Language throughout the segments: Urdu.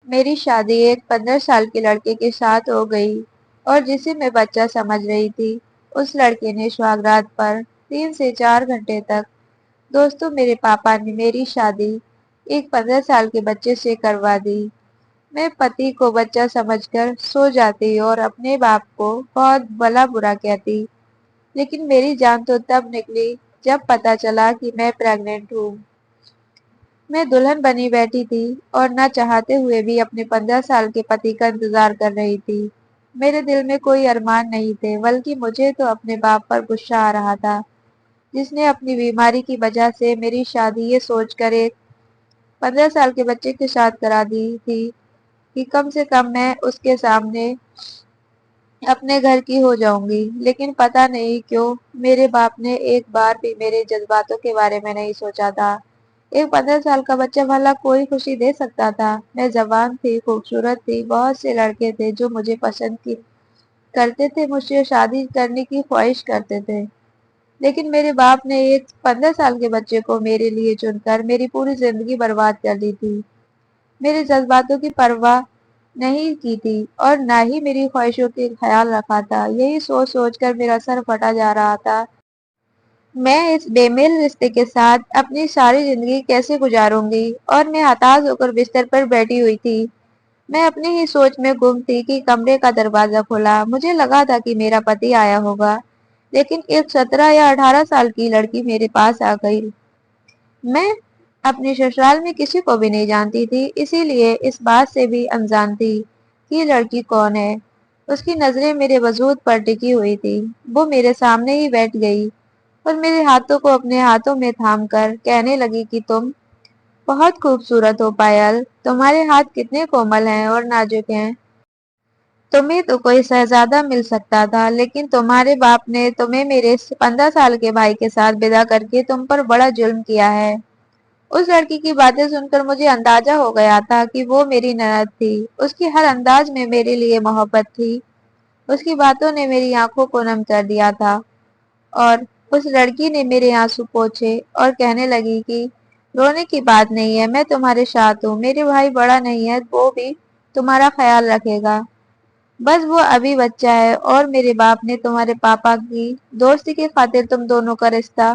میری شادی ایک 15 سال کے لڑکے کے ساتھ ہو گئی اور جسے میں بچہ سمجھ رہی تھی اس لڑکے نے سہاگرات پر 3 سے 4 گھنٹے تک دوستوں میرے پاپا نے میری شادی ایک 15 سال کے بچے سے کروا دی۔ میں پتی کو بچہ سمجھ کر سو جاتی اور اپنے باپ کو بہت بھلا برا کہتی، لیکن میری جان تو تب نکلی جب پتا چلا کہ میں پریگننٹ ہوں۔ میں دلہن بنی بیٹھی تھی اور نہ چاہتے ہوئے بھی اپنے 15 سال کے پتی کا انتظار کر رہی تھی۔ میرے دل میں کوئی ارمان نہیں تھے، بلکہ مجھے تو اپنے باپ پر غصہ آ رہا تھا جس نے اپنی بیماری کی وجہ سے میری شادی یہ سوچ کر ایک 15 سال کے بچے کے ساتھ کرا دی تھی کہ کم سے کم میں اس کے سامنے اپنے گھر کی ہو جاؤں گی۔ لیکن پتہ نہیں کیوں میرے باپ نے ایک بار بھی میرے جذباتوں کے بارے میں نہیں سوچا تھا۔ ایک 15 سال کا بچہ بھلا کوئی خوشی دے سکتا تھا؟ میں جوان تھی، خوبصورت تھی، بہت سے لڑکے تھے جو مجھے پسند کرتے تھے، مجھ سے شادی کرنے کی خواہش کرتے تھے، لیکن میرے باپ نے ایک 15 سال کے بچے کو میرے لیے چن کر میری پوری زندگی برباد کر دی تھی۔ میرے جذباتوں کی پرواہ نہیں کی تھی اور نہ ہی میری خواہشوں کا خیال رکھا تھا۔ یہی سوچ سوچ کر میرا سر پھٹا جا رہا تھا۔ میں اس بے میل رشتے کے ساتھ اپنی ساری زندگی کیسے گزاروں گی؟ اور میں ہتاش ہو کر بستر پر بیٹھی ہوئی تھی۔ میں اپنی ہی سوچ میں گم تھی کہ کمرے کا دروازہ کھلا۔ مجھے لگا تھا کہ میرا پتی آیا ہوگا، لیکن ایک 17 یا 18 سال کی لڑکی میرے پاس آ گئی۔ میں اپنے سسرال میں کسی کو بھی نہیں جانتی تھی، اسی لیے اس بات سے بھی انجان تھی کہ یہ لڑکی کون ہے۔ اس کی نظریں میرے وجود پر ٹکی ہوئی تھی۔ وہ میرے سامنے ہی بیٹھ گئی اور میرے ہاتھوں کو اپنے ہاتھوں میں تھام کر کہنے لگی کہ تم بہت خوبصورت ہو پائل، تمہارے ہاتھ کتنے کومل ہیں اور نازک ہیں۔ تمہیں تو کوئی شہزادہ مل سکتا تھا، لیکن تمہارے باپ نے تمہیں میرے 15 سال کے بھائی کے ساتھ بدع کر کے تم پر بڑا ظلم کیا ہے۔ اس لڑکی کی باتیں سن کر مجھے اندازہ ہو گیا تھا کہ وہ میری نند تھی۔ اس کی ہر انداز میں میرے لیے محبت تھی۔ اس کی باتوں نے میری آنکھوں کو نم کر دیا تھا اور اس لڑکی نے میرے آنسو پوچھے اور کہنے لگی کہ رونے کی بات نہیں ہے، میں تمہارے ساتھ ہوں، میرے بھائی بڑا نہیں ہے، وہ بھی تمہارا خیال رکھے گا، بس وہ ابھی بچہ ہے، اور میرے باپ نے تمہارے پاپا کی دوستی کی خاطر تم دونوں کا رشتہ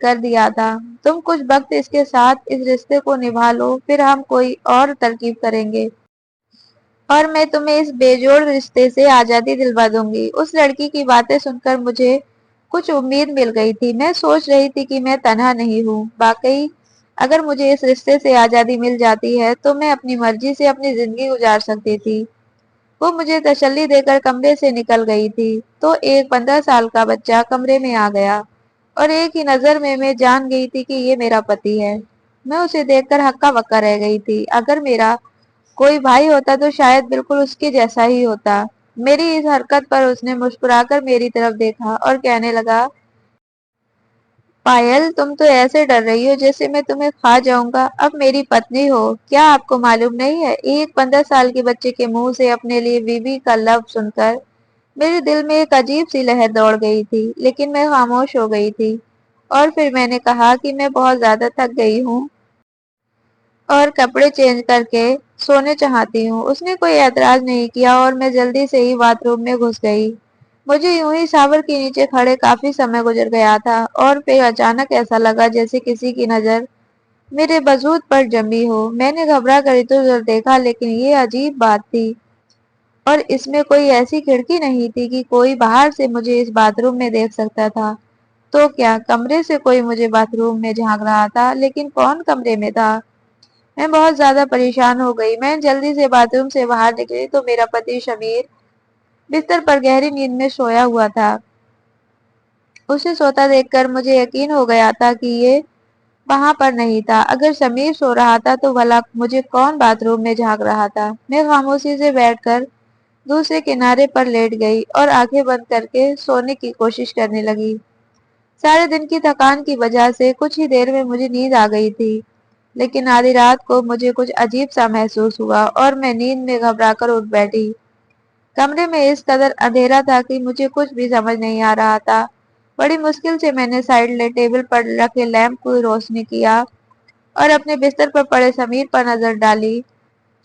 کر دیا تھا۔ تم کچھ وقت اس کے ساتھ اس رشتے کو نبھا لو، پھر ہم کوئی اور ترکیب کریں گے اور میں تمہیں اس بے جوڑ رشتے سے آزادی دلوا دوں گی۔ اس لڑکی کی باتیں سن کر مجھے کچھ امید مل گئی تھی۔ میں سوچ رہی تھی کہ میں تنہا نہیں ہوں، واقعی اگر مجھے اس رشتے سے آزادی مل جاتی ہے تو میں اپنی مرضی سے اپنی زندگی گزار سکتی تھی۔ وہ مجھے تسلی دے کر کمرے سے نکل گئی تھی تو ایک 15 سال کا بچہ کمرے میں آ گیا اور ایک ہی نظر میں جان گئی تھی کہ یہ میرا پتی ہے۔ میں اسے دیکھ کر ہکا بکا رہ گئی تھی۔ اگر میرا کوئی بھائی ہوتا تو شاید بالکل اس کے جیسا ہی ہوتا۔ میری اس حرکت پر اس نے مسکرا کر میری طرف دیکھا اور کہنے لگا، پائل تم تو ایسے ڈر رہی ہو جیسے میں تمہیں کھا جاؤں گا، اب میری پتنی ہو، کیا آپ کو معلوم نہیں ہے؟ ایک 15 سال کے بچے کے منہ سے اپنے لیے بیوی کا لفظ سن کر میرے دل میں ایک عجیب سی لہر دوڑ گئی تھی، لیکن میں خاموش ہو گئی تھی۔ اور پھر میں نے کہا کہ میں بہت زیادہ تھک گئی ہوں اور کپڑے چینج کر کے سونے چاہتی ہوں۔ اس نے کوئی اعتراض نہیں کیا اور میں جلدی سے ہی باتھ روم میں گھس گئی۔ مجھے یوں ہی شاور کے نیچے کھڑے کافی سمے گزر گیا تھا اور پھر اچانک ایسا لگا جیسے کسی کی نظر میرے وجود پر جمی ہو۔ میں نے گھبرا کر ادھر ادھر دیکھا، لیکن یہ عجیب بات تھی اور اس میں کوئی ایسی کھڑکی نہیں تھی کہ کوئی باہر سے مجھے اس باتھ روم میں دیکھ سکتا تھا۔ تو کیا کمرے سے کوئی مجھے باتھ روم میں جھانک رہا تھا؟ لیکن کون کمرے میں تھا؟ میں بہت زیادہ پریشان ہو گئی۔ میں جلدی سے باتھ روم سے باہر نکلی تو میرا پتی شمیر بستر پر گہری نیند میں سویا ہوا تھا۔ اسے سوتا دیکھ کر مجھے یقین ہو گیا تھا کہ یہ وہاں پر نہیں تھا۔ اگر شمیر سو رہا تھا تو بھلا مجھے کون باتھ روم میں جھانک رہا تھا؟ میں خاموشی سے بیٹھ کر دوسرے کنارے پر لیٹ گئی اور آنکھیں بند کر کے سونے کی کوشش کرنے لگی۔ سارے دن کی تھکان کی وجہ سے کچھ ہی دیر میں مجھے نیند آ گئی تھی، لیکن آدھی رات کو مجھے کچھ عجیب سا محسوس ہوا اور میں نیند میں گھبرا کر اٹھ بیٹھی۔ کمرے میں اس قدر اندھیرا تھا کہ مجھے کچھ بھی سمجھ نہیں آ رہا تھا۔ بڑی مشکل سے میں نے سائڈ ٹیبل پر رکھے لیمپ کو روشنی کیا اور اپنے بستر پر پڑے شمیر پر نظر ڈالی۔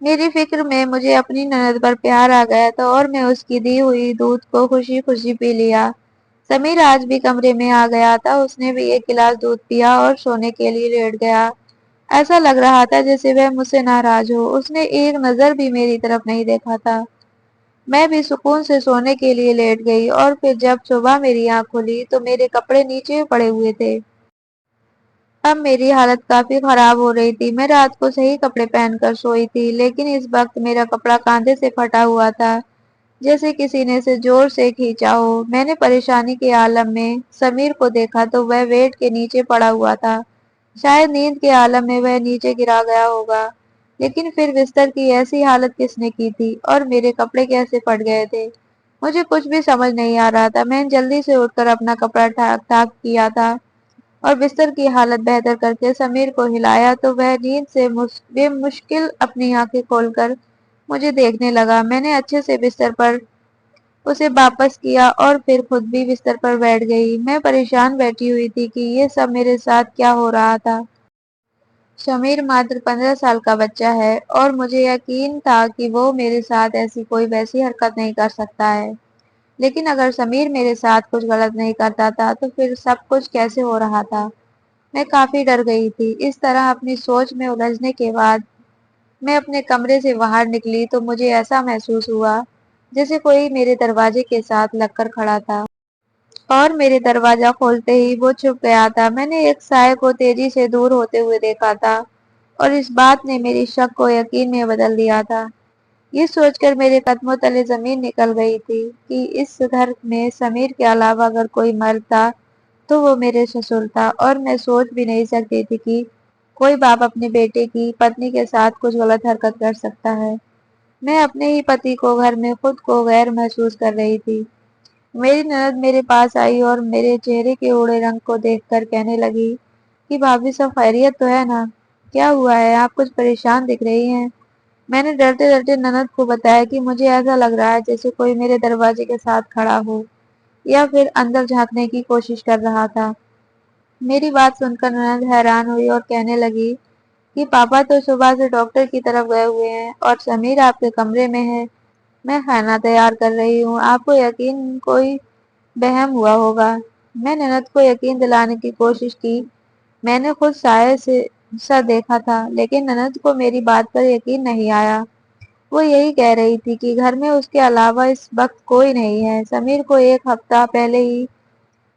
میری فکر میں مجھے اپنی نند پر پیار آ گیا تھا اور میں اس کی دی ہوئی دودھ کو خوشی خوشی پی لیا۔ سمیر آج بھی کمرے میں آ گیا تھا، اس نے بھی ایک گلاس دودھ پیا اور سونے کے لیے لیٹ گیا۔ ایسا لگ رہا تھا جیسے وہ مجھ سے ناراض ہو، اس نے ایک نظر بھی میری طرف نہیں دیکھا تھا۔ میں بھی سکون سے سونے کے لیے لیٹ گئی اور پھر جب صبح میری آنکھ کھلی تو میرے کپڑے نیچے پڑے ہوئے تھے۔ اب میری حالت کافی خراب ہو رہی تھی۔ میں رات کو صحیح کپڑے پہن کر سوئی تھی، لیکن اس وقت میرا کپڑا کاندھے سے پھٹا ہوا تھا، جیسے کسی نے اسے زور سے کھینچا ہو۔ میں نے پریشانی کے عالم میں سمیر کو دیکھا تو وہ بیڈ کے نیچے پڑا ہوا تھا۔ شاید نیند کے عالم میں وہ نیچے گرا گیا ہوگا، لیکن پھر بستر کی ایسی حالت کس نے کی تھی اور میرے کپڑے کیسے پھٹ گئے تھے؟ مجھے کچھ بھی سمجھ نہیں آ رہا تھا۔ میں جلدی سے اٹھ کر اپنا کپڑا ٹھاک ٹھاک کیا تھا اور بستر کی حالت بہتر کر کے سمیر کو ہلایا تو وہ نیند سے بے مشکل اپنی آنکھیں کھول کر مجھے دیکھنے لگا۔ میں نے اچھے سے بستر پر اسے واپس کیا اور پھر خود بھی بستر پر بیٹھ گئی۔ میں پریشان بیٹھی ہوئی تھی کہ یہ سب میرے ساتھ کیا ہو رہا تھا۔ سمیر ماتر 15 سال کا بچہ ہے اور مجھے یقین تھا کہ وہ میرے ساتھ ایسی کوئی ویسی حرکت نہیں کر سکتا ہے، لیکن اگر سمیر میرے ساتھ کچھ غلط نہیں کرتا تھا تو پھر سب کچھ کیسے ہو رہا تھا؟ میں کافی ڈر گئی تھی۔ اس طرح اپنی سوچ میں الجھنے کے بعد میں اپنے کمرے سے باہر نکلی تو مجھے ایسا محسوس ہوا جیسے کوئی میرے دروازے کے ساتھ لگ کر کھڑا تھا اور میرے دروازہ کھولتے ہی وہ چھپ گیا تھا۔ میں نے ایک سائے کو تیزی سے دور ہوتے ہوئے دیکھا تھا اور اس بات نے میری شک کو یقین میں بدل دیا تھا۔ یہ سوچ کر میرے قدموں تلے زمین نکل گئی تھی کہ اس گھر میں سمیر کے علاوہ اگر کوئی مرد تھا تو وہ میرے سسر تھا، اور میں سوچ بھی نہیں سکتی تھی کہ کوئی باپ اپنے بیٹے کی پتنی کے ساتھ کچھ غلط حرکت کر سکتا ہے۔ میں اپنے ہی پتی کو گھر میں خود کو غیر محسوس کر رہی تھی۔ میری نند میرے پاس آئی اور میرے چہرے کے اڑے رنگ کو دیکھ کر کہنے لگی کہ بھابھی سب خیریت تو ہے نا؟ کیا ہوا ہے؟ آپ کچھ پریشان دکھ رہی ہیں۔ میں نے ڈرتے ڈرتے نند کو بتایا کہ مجھے ایسا لگ رہا ہے جیسے کوئی میرے دروازے کے ساتھ کھڑا ہو یا پھر اندر جھانکنے کی کوشش کر رہا تھا۔ میری بات سن کر نند حیران ہوئی اور کہنے لگی کہ پاپا تو صبح سے ڈاکٹر کی طرف گئے ہوئے ہیں اور سمیر آپ کے کمرے میں ہے۔ میں کھانا تیار کر رہی ہوں، آپ کو یقین کوئی بہم ہوا ہوگا۔ میں نند کو یقین دلانے کی کوشش کی۔ میں نے خود سائے سے سا دیکھا تھا، لیکن نند کو میری بات پر یقین نہیں آیا۔ وہ یہی کہہ رہی تھی کہ گھر میں اس کے علاوہ اس وقت کوئی نہیں ہے۔ سمیر کو ایک ہفتہ پہلے ہی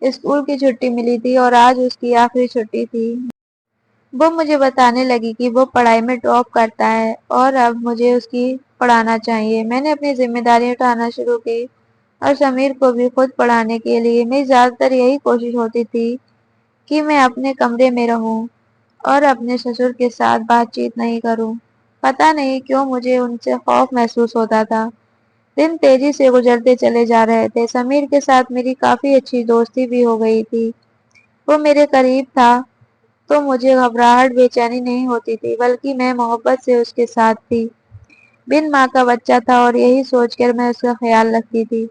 اسکول کی چھٹی ملی تھی اور آج اس کی آخری چھٹی تھی۔ وہ مجھے بتانے لگی کہ وہ پڑھائی میں ٹاپ کرتا ہے اور اب مجھے اس کی پڑھانا چاہیے۔ میں نے اپنی ذمہ داری اٹھانا شروع کی اور سمیر کو بھی خود پڑھانے کے لیے میری زیادہ تر یہی کوشش ہوتی تھی کہ میں اپنے کمرے میں رہوں اور اپنے سسر کے ساتھ بات چیت نہیں کروں۔ پتہ نہیں کیوں مجھے ان سے خوف محسوس ہوتا تھا۔ دن تیزی سے گزرتے چلے جا رہے تھے۔ سمیر کے ساتھ میری کافی اچھی دوستی بھی ہو گئی تھی۔ وہ میرے قریب تھا تو مجھے گھبراہٹ بے چینی نہیں ہوتی تھی، بلکہ میں محبت سے اس کے ساتھ تھی۔ بن ماں کا بچہ تھا اور یہی سوچ کر میں اس کا خیال رکھتی تھی۔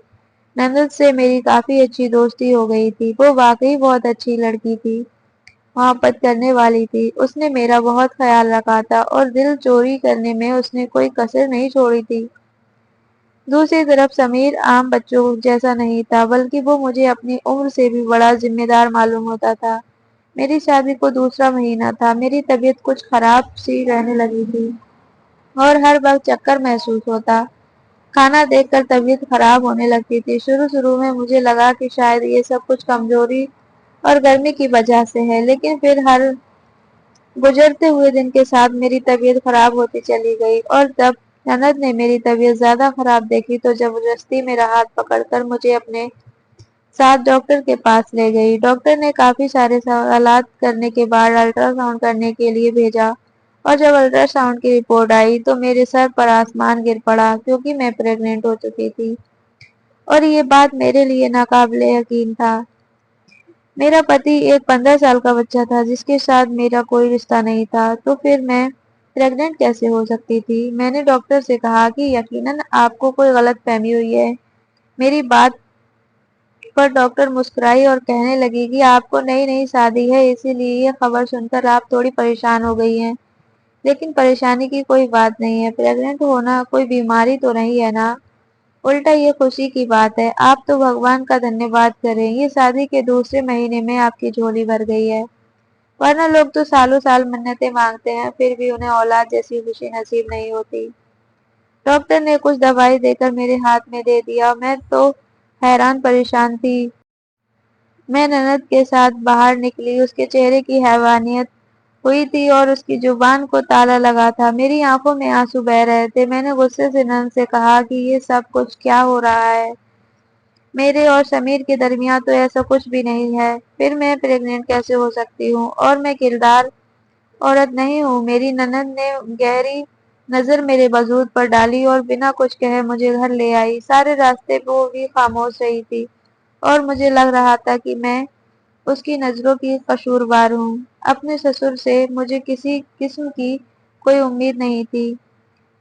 نند سے میری کافی اچھی دوستی ہو گئی تھی۔ وہ واقعی بہت اچھی لڑکی تھی، محبت کرنے والی تھی۔ اس نے میرا بہت خیال رکھا تھا اور دل چوری کرنے میں اس نے کوئی کسر نہیں چھوڑی تھی۔ دوسری طرف سمیر عام بچوں جیسا نہیں تھا، بلکہ وہ مجھے اپنی عمر سے بھی بڑا ذمہ دار معلوم ہوتا تھا۔ میری شادی کو دوسرا مہینہ تھا۔ میری طبیعت کچھ خراب سی رہنے لگی تھی اور ہر وقت چکر محسوس ہوتا۔ کھانا دیکھ کر طبیعت خراب ہونے لگتی تھی۔ شروع میں مجھے لگا کہ شاید یہ سب کچھ کمزوری اور گرمی کی وجہ سے ہے، لیکن پھر ہر گزرتے ہوئے دن کے ساتھ میری طبیعت خراب ہوتی چلی گئی اور جب نند نے میری طبیعت زیادہ خراب دیکھی تو زبردستی میرا ہاتھ پکڑ کر مجھے اپنے ساتھ ڈاکٹر کے پاس لے گئی۔ ڈاکٹر نے کافی سارے سوالات کرنے کے بعد الٹرا ساؤنڈ کرنے کے لیے بھیجا اور جب الٹرا ساؤنڈ کی رپورٹ آئی تو میرے سر پر آسمان گر پڑا، کیونکہ میں پریگننٹ ہو چکی تھی اور یہ بات میرے لیے ناقابل یقین تھا۔ میرا پتی ایک 15 سال کا بچہ تھا جس کے ساتھ میرا کوئی رشتہ نہیں تھا، تو پھر میں پریگننٹ کیسے ہو سکتی تھی؟ میں نے ڈاکٹر سے کہا کہ یقیناً آپ کو کوئی غلط فہمی ہوئی ہے۔ میری بات پر ڈاکٹر مسکرائی اور کہنے لگی کہ آپ کو نئی نئی شادی ہے، اسی لیے یہ خبر سن کر آپ تھوڑی پریشان ہو گئی ہیں۔ لیکن پریشانی کی کوئی بات نہیں ہے، پریگننٹ ہونا کوئی بیماری تو نہیں ہے نا، الٹا یہ خوشی کی بات ہے۔ آپ تو بھگوان کا دھنیہ واد کریں، یہ شادی کے دوسرے مہینے میں آپ کی جھولی بھر گئی ہے، ورنہ لوگ تو سالوں سال منتیں مانگتے ہیں پھر بھی انہیں اولاد جیسی خوشی نصیب نہیں ہوتی۔ ڈاکٹر نے کچھ دوائی دے کر میرے ہاتھ میں دے دیا، میں تو حیران پریشان تھی۔ میں نند کے ساتھ باہر نکلی، اس کے چہرے کی حیوانیت ہوئی تھی اور اس کی زبان کو تالا لگا تھا، میری آنکھوں میں آنسو بہہ رہے تھے۔ میں نے غصے سے نند سے کہا کہ یہ سب کچھ کیا ہو رہا ہے، میرے اور سمیر کے درمیان تو ایسا کچھ بھی نہیں ہے، پھر میں پریگننٹ کیسے ہو سکتی ہوں، اور میں کلدار عورت نہیں ہوں۔ میری نند نے گہری نظر میرے وجود پر ڈالی اور بنا کچھ کہے مجھے گھر لے آئی۔ سارے راستے وہ بھی خاموش رہی تھی اور مجھے لگ رہا تھا کہ میں اس کی نظروں کی قصوروار ہوں۔ اپنے سسر سے مجھے کسی قسم کی کوئی امید نہیں تھی،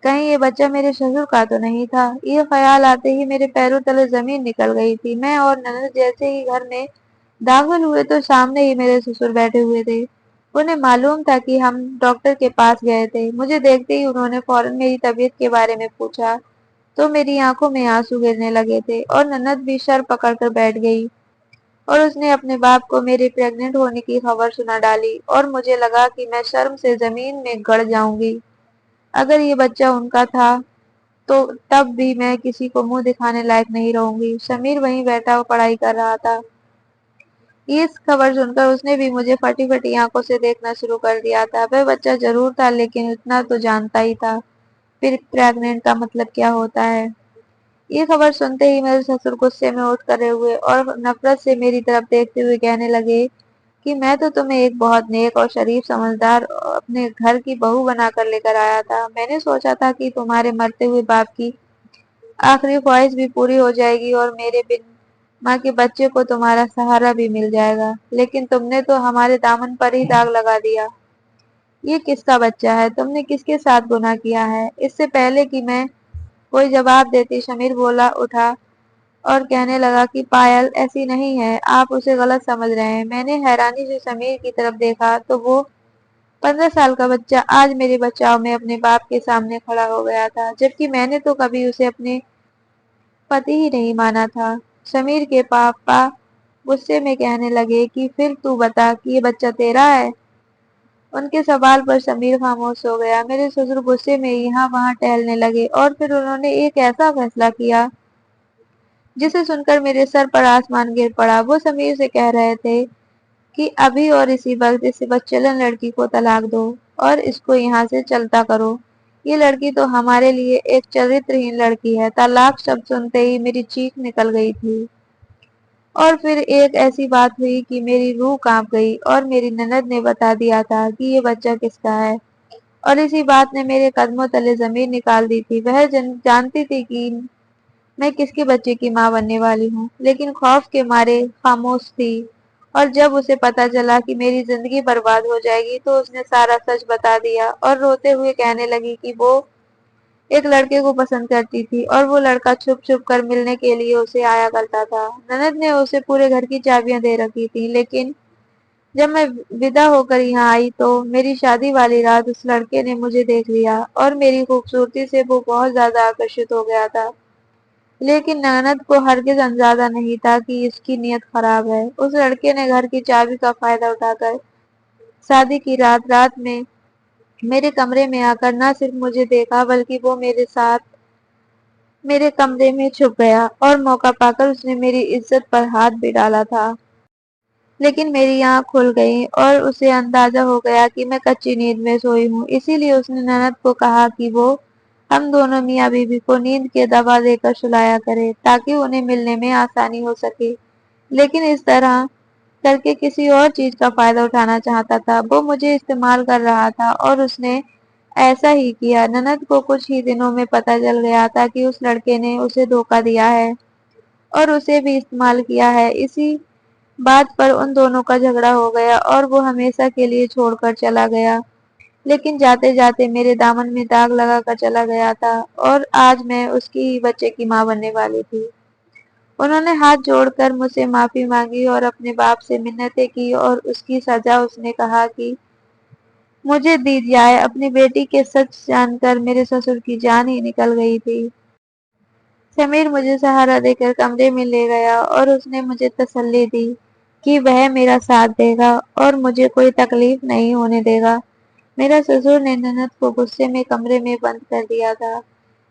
کہیں یہ بچہ میرے سسر کا تو نہیں تھا۔ یہ خیال آتے ہی میرے پیروں تلے زمین نکل گئی تھی۔ میں اور نند جیسے ہی گھر میں داخل ہوئے تو سامنے ہی میرے سسر بیٹھے ہوئے تھے۔ انہیں معلوم تھا کہ ہم ڈاکٹر کے پاس گئے تھے۔ مجھے دیکھتے ہی انہوں نے فوراً میری طبیعت کے بارے میں پوچھا تو میری آنکھوں میں آنسو گرنے لگے تھے، اور نند بھی سر پکڑ کر بیٹھ گئی اور اس نے اپنے باپ کو میرے پریگننٹ ہونے کی خبر سنا ڈالی، اور مجھے لگا کہ میں شرم سے زمین میں گڑ جاؤں گی۔ اگر یہ بچہ ان کا تھا تو تب بھی میں کسی کو منہ دکھانے لائق نہیں رہوں گی۔ سمیر وہیں بیٹھا وہ پڑھائی کر رہا تھا۔ اس خبر سن کر اس نے بھی مجھے پھٹی پھٹی آنکھوں سے دیکھنا شروع کر دیا تھا۔ وہ بچہ ضرور تھا لیکن اتنا تو جانتا ہی تھا پھر پریگننٹ کا مطلب کیا ہوتا ہے۔ یہ خبر سنتے ہی میرے سسر غصے میں اٹھ کھڑے ہوئے اور نفرت سے میری طرف دیکھتے ہوئے کہنے لگے کہ میں تو تمہیں ایک بہت نیک اور شریف سمجھدار اپنے گھر کی بہو بنا کر لے کر آیا تھا۔ میں نے سوچا تھا کہ تمہارے مرتے ہوئے باپ کی آخری خواہش بھی پوری ہو جائے گی اور میرے بن ماں کے بچے کو تمہارا سہارا بھی مل جائے گا، لیکن تم نے تو ہمارے دامن پر ہی داغ لگا دیا۔ یہ کس کا بچہ ہے؟ تم نے کس کے ساتھ گناہ کیا ہے؟ اس سے پہلے کہ میں کوئی جواب دیتی سمیر بولا اٹھا اور کہنے لگا کہ پائل ایسی نہیں ہے، آپ اسے غلط سمجھ رہے ہیں۔ میں نے حیرانی سے سمیر کی طرف دیکھا تو وہ 15 سال کا بچہ آج میرے بچاؤ میں اپنے باپ کے سامنے کھڑا ہو گیا تھا، جبکہ میں نے تو کبھی اسے اپنے پتی ہی نہیں مانا تھا۔ سمیر کے پاپا غصے میں کہنے لگے کہ پھر تو بتا کہ یہ بچہ تیرا ہے؟ ان کے سوال پر سمیر خاموش ہو گیا۔ میرے سسر غصے میں یہاں وہاں ٹہلنے لگے اور پھر انہوں نے ایک ایسا فیصلہ کیا جسے سن کر میرے سر پر آسمان گر پڑا۔ وہ سمیر سے کہہ رہے تھے کہ ابھی اور اسی وقت اس بدچلن لڑکی کو طلاق دو اور اس کو یہاں سے چلتا کرو۔ یہ لڑکی تو ہمارے لیے ایک چرترہین لڑکی ہے۔ طلاق شبد سنتے ہی میری چیخ نکل گئی تھی، اور پھر ایک ایسی بات ہوئی کہ میری روح کانپ گئی، اور میری نند نے بتا دیا تھا کہ یہ بچہ کس کا ہے، اور اسی بات نے میرے قدموں تلے زمین نکال دی تھی۔ وہ جانتی تھی کہ میں کس کے بچے کی ماں بننے والی ہوں، لیکن خوف کے مارے خاموش تھی، اور جب اسے پتا چلا کہ میری زندگی برباد ہو جائے گی تو اس نے سارا سچ بتا دیا اور روتے ہوئے کہنے لگی کہ وہ ایک لڑکے کو پسند کرتی تھی اور وہ لڑکا چھپ چھپ کر ملنے کے لیے اسے آیا کرتا تھا۔ نند نے اسے پورے گھر کی چابیاں دے رکھی تھی، لیکن جب میں ودا ہو کر یہاں آئی تو میری شادی والی رات اس لڑکے نے مجھے دیکھ لیا اور میری خوبصورتی سے وہ بہت زیادہ آکرشت ہو گیا تھا، لیکن نند کو ہرگز اندازہ نہیں تھا کہ اس کی نیت خراب ہے۔ اس لڑکے نے گھر کی چابی کا فائدہ اٹھا کر شادی کی رات میں میرے کمرے میں آ کر نہ صرف مجھے دیکھا بلکہ وہ میرے ساتھ میرے کمرے میں چھپ گیا، اور موقع پا کر اس نے میری عزت پر ہاتھ بھی ڈالا تھا۔ لیکن میری آنکھ کھل گئی اور اسے اندازہ ہو گیا کہ میں کچی نیند میں سوئی ہوں، اسی لیے اس نے نند کو کہا کہ وہ ہم دونوں میاں بیوی کو نیند کے دوا دے کر سلایا کرے تاکہ انہیں ملنے میں آسانی ہو سکے، لیکن اس طرح کر کے کسی اور چیز کا فائدہ اٹھانا چاہتا تھا۔ وہ مجھے استعمال کر رہا تھا اور اس نے ایسا ہی کیا۔ نند کو کچھ ہی دنوں میں پتہ چل گیا تھا کہ اس لڑکے نے اسے دھوکہ دیا ہے اور اسے بھی استعمال کیا ہے۔ اسی بات پر ان دونوں کا جھگڑا ہو گیا اور وہ ہمیشہ کے لیے چھوڑ کر چلا گیا، لیکن جاتے جاتے میرے دامن میں داغ لگا کر چلا گیا تھا، اور آج میں اس کی ہی بچے کی ماں بننے والی تھی۔ انہوں نے ہاتھ جوڑ کر مجھ سے معافی مانگی اور اپنے باپ سے منتیں کی، اور اس کی سزا اس نے کہا کہ مجھے دی جائے اپنی بیٹی کے سچ جان کر میرے سسر کی جان ہی نکل گئی تھی۔ سمیر مجھے سہارا دے کر کمرے میں لے گیا اور اس نے مجھے تسلی دی کہ وہ میرا ساتھ دے گا اور مجھے کوئی تکلیف نہیں ہونے دے گا۔ میرا سسر نے نند کو غصے میں کمرے میں بند کر دیا تھا،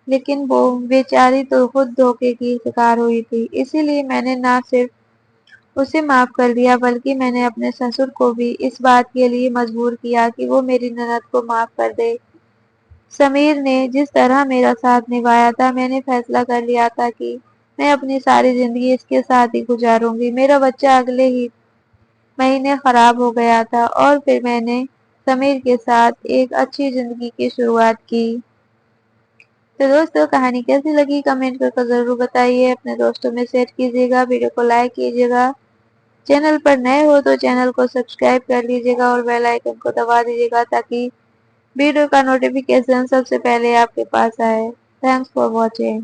لیکن وہ بیچاری تو خود دھوکے کی شکار ہوئی تھی، اسی لیے میں نے نہ صرف اسے معاف کر دیا بلکہ میں نے اپنے سسر کو بھی اس بات کے لیے مجبور کیا کہ وہ میری نند کو معاف کر دے۔ سمیر نے جس طرح میرا ساتھ نبھایا تھا، میں نے فیصلہ کر لیا تھا کہ میں اپنی ساری زندگی اس کے ساتھ ہی گزاروں گی۔ میرا بچہ اگلے ہی مہینے خراب ہو گیا تھا اور پھر میں نے سمیر کے ساتھ ایک اچھی زندگی کی شروعات کی۔ تو دوستو، کہانی کیسی لگی کمنٹ کر ضرور بتائیے، اپنے دوستوں میں شیئر کیجیے گا، ویڈیو کو لائک کیجیے گا، چینل پر نئے ہو تو چینل کو سبسکرائب کر لیجیے گا اور بیل آئیکن کو دبا دیجیے گا تاکہ ویڈیو کا نوٹیفیکیشن سب سے پہلے آپ کے پاس آئے۔ Thanks for watching.